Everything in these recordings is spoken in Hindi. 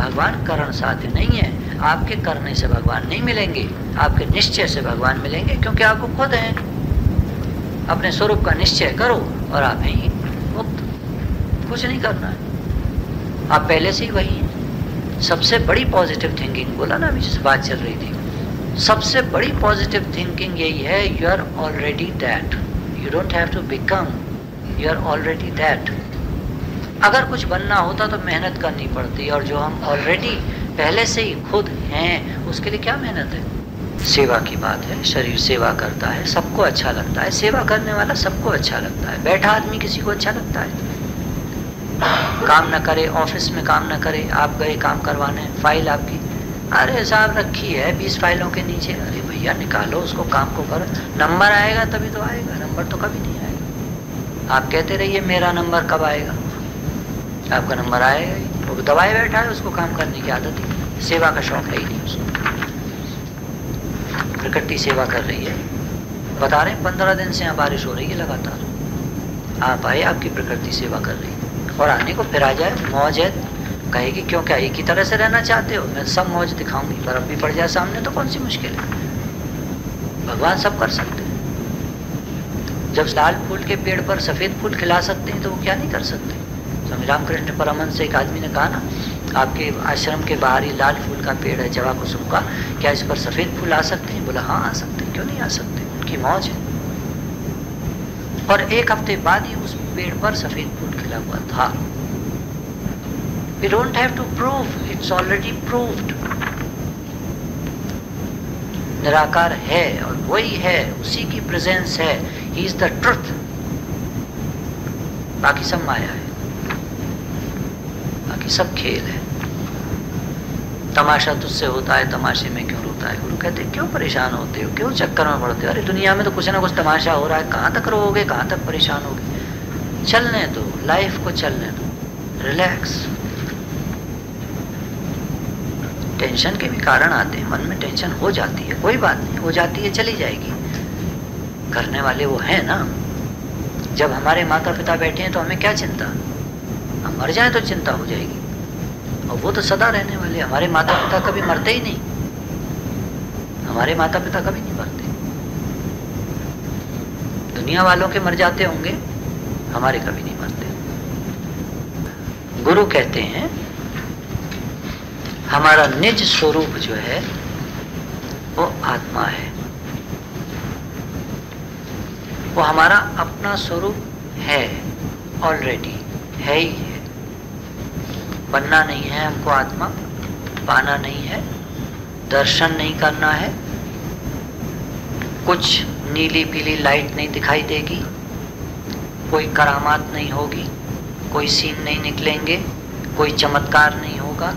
भगवान करण साध्य नहीं है। आपके करने से भगवान नहीं मिलेंगे, आपके निश्चय से भगवान मिलेंगे, क्योंकि आप वो खुद हैं। अपने स्वरूप का निश्चय करो और आप हैं ही मुक्त, कुछ नहीं करना है, आप पहले से ही वही हैं। सबसे बड़ी पॉजिटिव थिंकिंग, बोला ना अभी जिस बात चल रही थी, सबसे बड़ी पॉजिटिव थिंकिंग यही है, you are already that, you don't have to become, you are already that. अगर कुछ बनना होता तो मेहनत करनी पड़ती, और जो हम ऑलरेडी पहले से ही खुद हैं उसके लिए क्या मेहनत है। सेवा की बात है, शरीर सेवा करता है, सबको अच्छा लगता है, सेवा करने वाला सबको अच्छा लगता है। बैठा आदमी किसी को अच्छा लगता है? काम न करे, ऑफिस में काम न करे, आप गए काम करवाने, फाइल आपकी अरे साहब रखी है 20 फाइलों के नीचे, अरे भैया निकालो उसको, काम को करो, नंबर आएगा तभी तो आएगा, नंबर तो कभी नहीं आएगा। आप कहते रहिए मेरा नंबर कब आएगा, आपका नंबर आएगा ही। वो दबाए बैठा है, उसको काम करने की आदत ही, सेवा का शौक है ही नहीं उसको। प्रकृति सेवा कर रही है, बता रहे हैं 15 दिन से यहाँ बारिश हो रही है लगातार, आप आए, आपकी प्रकृति सेवा कर रही है, और आने को फिर आ जाए, मौज है, कहेगी क्यों, क्या एक ही तरह से रहना चाहते हो, मैं सब मौज दिखाऊंगी, बर्फ भी पड़ जाए सामने तो कौन सी मुश्किल है, भगवान सब कर सकते हैं। जब लाल फूल के पेड़ पर सफ़ेद फूल खिला सकते हैं तो वो क्या नहीं कर सकते। स्वामी रामकृष्ण परमहंस से एक आदमी ने कहा ना, आपके आश्रम के बाहर ही लाल फूल का पेड़ है, जवा कुसुम का, क्या इस पर सफ़ेद फूल आ सकते हैं? बोला हाँ आ सकते हैं, क्यों नहीं आ सकते, उनकी मौज है। और एक हफ्ते बाद ही उस पेड़ पर सफ़ेद फूल खिला हुआ था। We don't have to prove, it's already proved. निराकार है और वही है, उसी की प्रेजेंस है, he is the truth, बाकी सब माया है, बाकी सब खेल है। तमाशा तुझसे होता है, तमाशे में क्यों रोता है? गुरु कहते क्यों परेशान होते हो, क्यों चक्कर में पड़ते हो? अरे दुनिया में तो कुछ ना कुछ तमाशा हो रहा है, कहाँ तक रोओगे, कहाँ तक परेशान होगे? चलने दो, लाइफ को चलने दो, रिलैक्स। टेंशन के भी कारण आते हैं, मन में टेंशन हो जाती है, कोई बात नहीं, हो जाती है, चली जाएगी, करने वाले वो हैं ना। जब हमारे माता पिता बैठे हैं तो हमें क्या चिंता, हम मर जाएं तो चिंता हो जाएगी, और वो तो सदा रहने वाले। हमारे माता पिता कभी मरते ही नहीं, हमारे माता पिता कभी नहीं मरते। दुनिया वालों के मर जाते होंगे, हमारे कभी नहीं मरते। गुरु कहते हैं हमारा निज स्वरूप जो है वो आत्मा है, वो हमारा अपना स्वरूप है, ऑलरेडी है ही है। बनना नहीं है हमको आत्मा, पाना नहीं है, दर्शन नहीं करना है, कुछ नीली पीली लाइट नहीं दिखाई देगी, कोई करामात नहीं होगी, कोई सीन नहीं निकलेंगे, कोई चमत्कार नहीं होगा,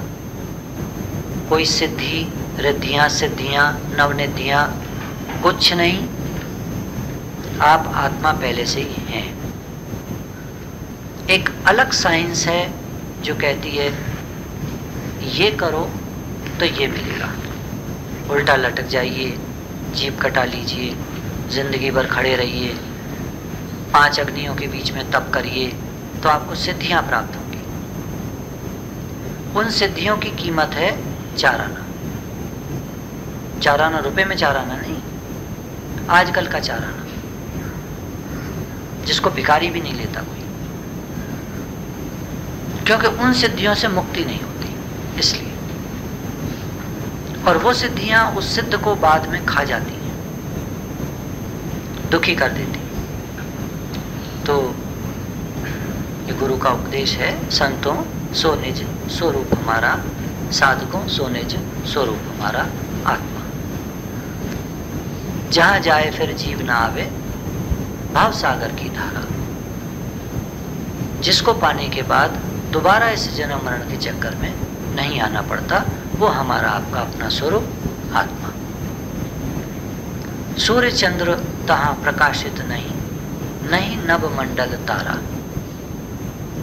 कोई सिद्धि रिद्धियाँ सिद्धियाँ नवनिधियाँ कुछ नहीं। आप आत्मा पहले से ही हैं। एक अलग साइंस है जो कहती है ये करो तो ये मिलेगा, उल्टा लटक जाइए, जीभ कटा लीजिए, जिंदगी भर खड़े रहिए, 5 अग्नियों के बीच में तप करिए तो आपको सिद्धियां प्राप्त होंगी। उन सिद्धियों की कीमत है 4 आना। 4 आना रुपए में 4 आना नहीं, आजकल का 4 आना, जिसको भिखारी भी नहीं लेता कोई, क्योंकि उन सिद्धियों से मुक्ति नहीं होती इसलिए। और वो सिद्धियां उस सिद्ध को बाद में खा जाती हैं, दुखी कर देती। तो ये गुरु का उपदेश है, संतों सो निज स्वरूप हमारा, साधकों सो निज स्वरूप हमारा आत्मा। जहां जाए फिर जीव ना आवे, भाव सागर की धारा। जिसको पाने के बाद दोबारा इस जन्म मरण के चक्कर में नहीं आना पड़ता, वो हमारा आपका अपना स्वरूप आत्मा। सूर्य चंद्र तहां प्रकाशित नहीं, नहीं नभ मंडल तारा।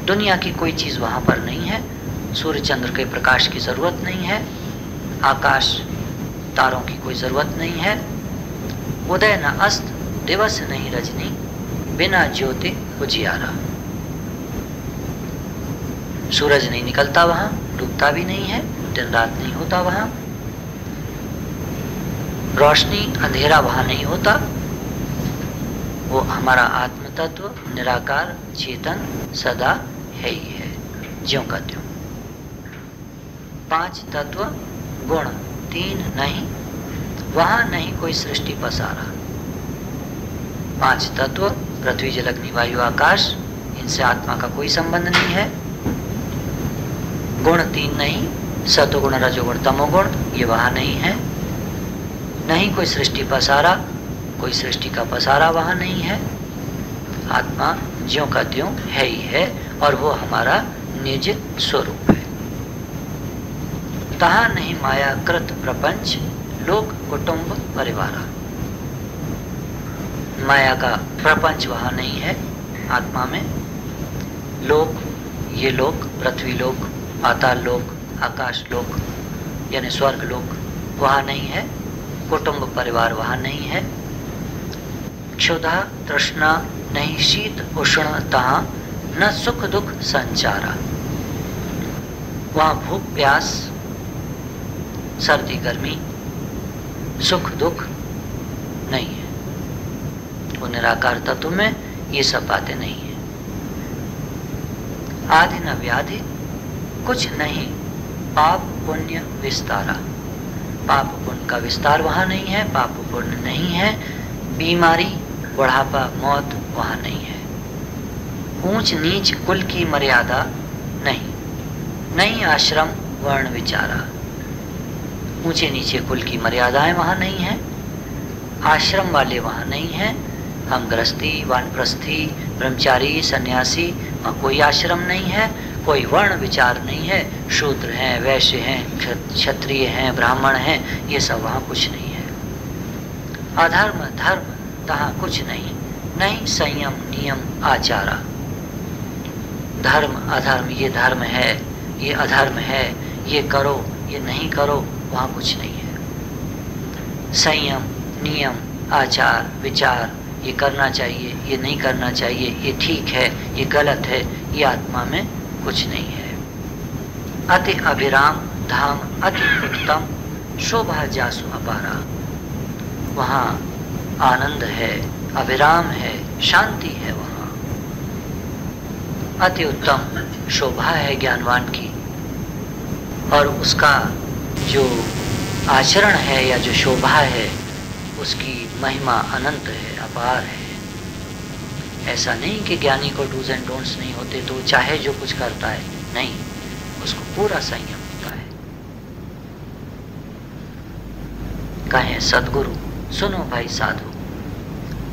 दुनिया की कोई चीज वहां पर नहीं है, सूर्य चंद्र के प्रकाश की जरूरत नहीं है, आकाश तारों की कोई जरूरत नहीं है। उदय न अस्त दिवस नहीं रजनी, बिना ज्योति उजियारा। सूरज नहीं निकलता वहां, डूबता भी नहीं है, दिन रात नहीं होता वहां, रोशनी अंधेरा वहां नहीं होता। वो हमारा आत्म तत्व निराकार चेतन सदा है ही है, ज्यों का त्यों। 5 तत्व गुण 3 नहीं, वहां नहीं कोई सृष्टि पसारा। 5 तत्व पृथ्वी जल अग्नि वायु आकाश, इनसे आत्मा का कोई संबंध नहीं है। गुण 3 नहीं, सतोगुण रजोगुण तमोगुण, ये वहां नहीं है। नहीं कोई सृष्टि पसारा, कोई सृष्टि का पसारा वहां नहीं है। आत्मा ज्यों का त्यों है ही है और वो हमारा निज स्वरूप है। तहा नहीं माया कृत प्रपंच, लोक कुटुंब परिवारा। माया का प्रपंच वहां नहीं है आत्मा में। लोक, ये लोक, पृथ्वी लोक, पाताल लोक, आकाश लोक यानी स्वर्ग लोक वहां नहीं है। कुटुंब परिवार वहां नहीं है। क्षुधा तृष्णा नहीं, शीत उष्ण तहा न सुख दुख संचारा। वहां भूख प्यास, सर्दी गर्मी, सुख दुख नहीं है। वो निराकार तत्व में ये सब बातें नहीं है। आदि न व्याधि कुछ नहीं, पाप पुण्य विस्तारा। पाप पुण्य का विस्तार वहां नहीं है, पाप पुण्य नहीं है। बीमारी बुढ़ापा मौत वहां नहीं है। ऊंच नीच कुल की मर्यादा नहीं, नहीं आश्रम वर्ण विचारा। ऊंचे नीचे कुल की मर्यादाएं वहां नहीं है। आश्रम वाले वहां नहीं है। हम गृहस्थी वानप्रस्थी ब्रह्मचारी सन्यासी, वहां कोई आश्रम नहीं है, कोई वर्ण विचार नहीं है। शूद्र हैं, वैश्य हैं, क्षत्रिय हैं, ब्राह्मण हैं, ये सब वहां कुछ नहीं है। अधर्म धर्म तहां कुछ नहीं, नहीं संयम नियम आचारा। धर्म अधर्म, ये धर्म है ये अधर्म है, ये करो ये नहीं करो, वहां कुछ नहीं है। संयम नियम आचार विचार, ये करना चाहिए ये नहीं करना चाहिए, ये ठीक है ये गलत है, ये आत्मा में कुछ नहीं है। अति अभिराम धाम अति उत्तम, शोभा जासु अपारा। वहाँ आनंद है, अभिराम है, शांति है। वहाँ अति उत्तम शोभा है ज्ञानवान की, और उसका जो आचरण है या जो शोभा है उसकी महिमा अनंत है, अपार है। ऐसा नहीं कि ज्ञानी को डूज एंड डोंट्स नहीं होते तो चाहे जो कुछ करता है, नहीं, उसको पूरा संयम होता है। कहें सदगुरु सुनो भाई साधु,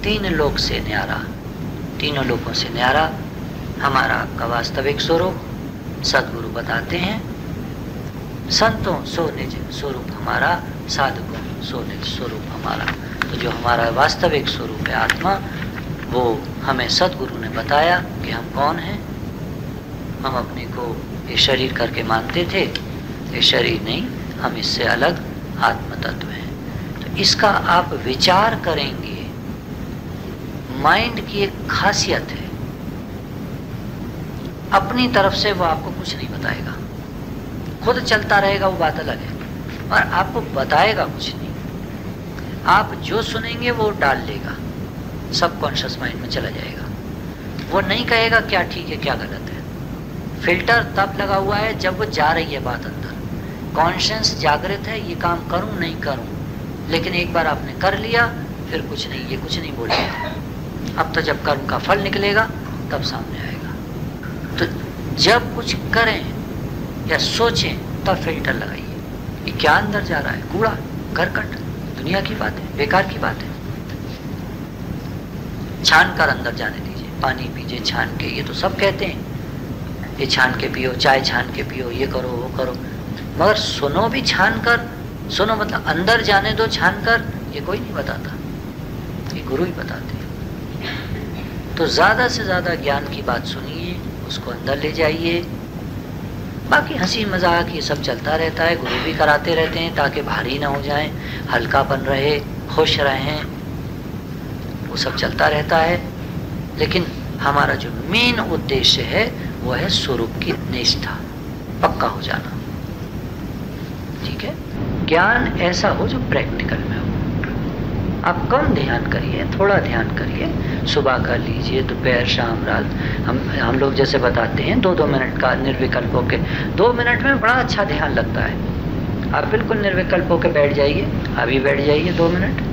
3 लोक से न्यारा, तीनों लोकों से न्यारा हमारा आपका वास्तविक स्वरूप सदगुरु बताते हैं। संतों सो निज स्वरूप हमारा, साधकों सो निज स्वरूप हमारा। तो जो हमारा वास्तविक स्वरूप है आत्मा, वो हमें सदगुरु ने बताया कि हम कौन हैं। हम अपने को ये शरीर करके मानते थे, ये शरीर नहीं, हम इससे अलग आत्म तत्व हैं। तो इसका आप विचार करेंगे, माइंड की एक खासियत है, अपनी तरफ से वो आपको कुछ नहीं बताएगा, खुद चलता रहेगा वो बात अलग है, और आपको बताएगा कुछ नहीं। आप जो सुनेंगे वो डाल लेगा, सबकॉन्शियस माइंड में चला जाएगा। वो नहीं कहेगा क्या ठीक है क्या गलत है। फिल्टर तब लगा हुआ है जब वो जा रही है बात अंदर। कॉन्शियस जागृत है, ये काम करूं नहीं करूं, लेकिन एक बार आपने कर लिया फिर कुछ नहीं, ये कुछ नहीं बोलेगा। अब तो जब कर्म का फल निकलेगा तब सामने आएगा। तो जब कुछ करें या सोचें तब फिल्टर लगाइए, ये क्या अंदर जा रहा है, कूड़ा करकट दुनिया की बात है, बेकार की बात है। छान कर अंदर जाने दीजिए, पानी पीजिए छान के, ये तो सब कहते हैं, ये छान के पियो, चाय छान के पियो, ये करो वो करो, मगर सुनो भी छान कर। सुनो मतलब अंदर जाने दो छान कर, ये कोई नहीं बताता, ये गुरु ही बताते हैं। तो ज़्यादा से ज़्यादा ज्ञान की बात सुनिए, उसको अंदर ले जाइए। बाकी हंसी मजाक ये सब चलता रहता है, गुरु भी कराते रहते हैं ताकि भारी ना हो जाएं, हल्कापन रहे, खुश रहें, वो सब चलता रहता है। लेकिन हमारा जो मेन उद्देश्य है वो है स्वरूप की निष्ठा, पक्का हो जाना। ठीक है, ज्ञान ऐसा हो जो प्रैक्टिकल में हो। आप कम ध्यान करिए, थोड़ा ध्यान करिए, सुबह कर लीजिए, दोपहर, शाम, रात। हम लोग जैसे बताते हैं 2-2 मिनट का निर्विकल्प होके, 2 मिनट में बड़ा अच्छा ध्यान लगता है। आप बिल्कुल निर्विकल्प होके बैठ जाइए, अभी बैठ जाइए 2 मिनट।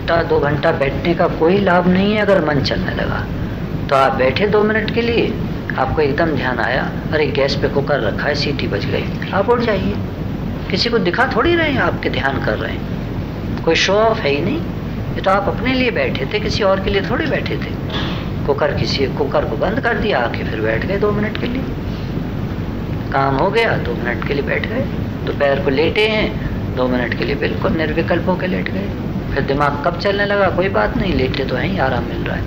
घंटा 2 घंटा बैठने का कोई लाभ नहीं है। अगर मन चलने लगा तो आप बैठे 2 मिनट के लिए, आपको एकदम ध्यान आया, अरे गैस पे कुकर रखा है, सीटी बज गई, आप उठ जाइए। किसी को दिखा थोड़ी रहे हैं आपके ध्यान कर रहे हैं, कोई शो ऑफ है ही नहीं। ये तो आप अपने लिए बैठे थे, किसी और के लिए थोड़ी बैठे थे। कुकर को बंद कर दिया, आके फिर बैठ गए 2 मिनट के लिए, काम हो गया, 2 मिनट के लिए बैठ गए। दोपहर को लेटे हैं, 2 मिनट के लिए बिल्कुल निर्विकल्प होकर लेट गए। फिर दिमाग कब चलने लगा कोई बात नहीं, लेटे तो हैं ही, आराम मिल रहा है।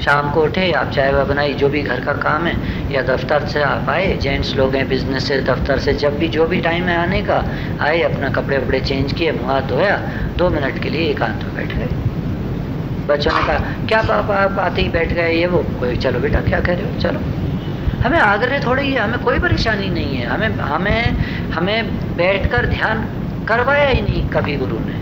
शाम को उठे, आप चाय वा बनाई, जो भी घर का काम है, या दफ्तर से आप आए, जेंट्स लोग हैं बिजनेस से, दफ्तर से, जब भी जो भी टाइम है आने का, आए, अपना कपड़े वपड़े चेंज किए, मुँह हाथ धोया, 2 मिनट के लिए एकांत में बैठ गए। बच्चों ने कहा क्या पापा आप आते ही बैठ गए, ये वो, कोई चलो बेटा क्या कह रहे हो, चलो। हमें आग्रह थोड़ी है, हमें कोई परेशानी नहीं है, हमें बैठकर ध्यान करवाया ही नहीं कभी गुरु ने।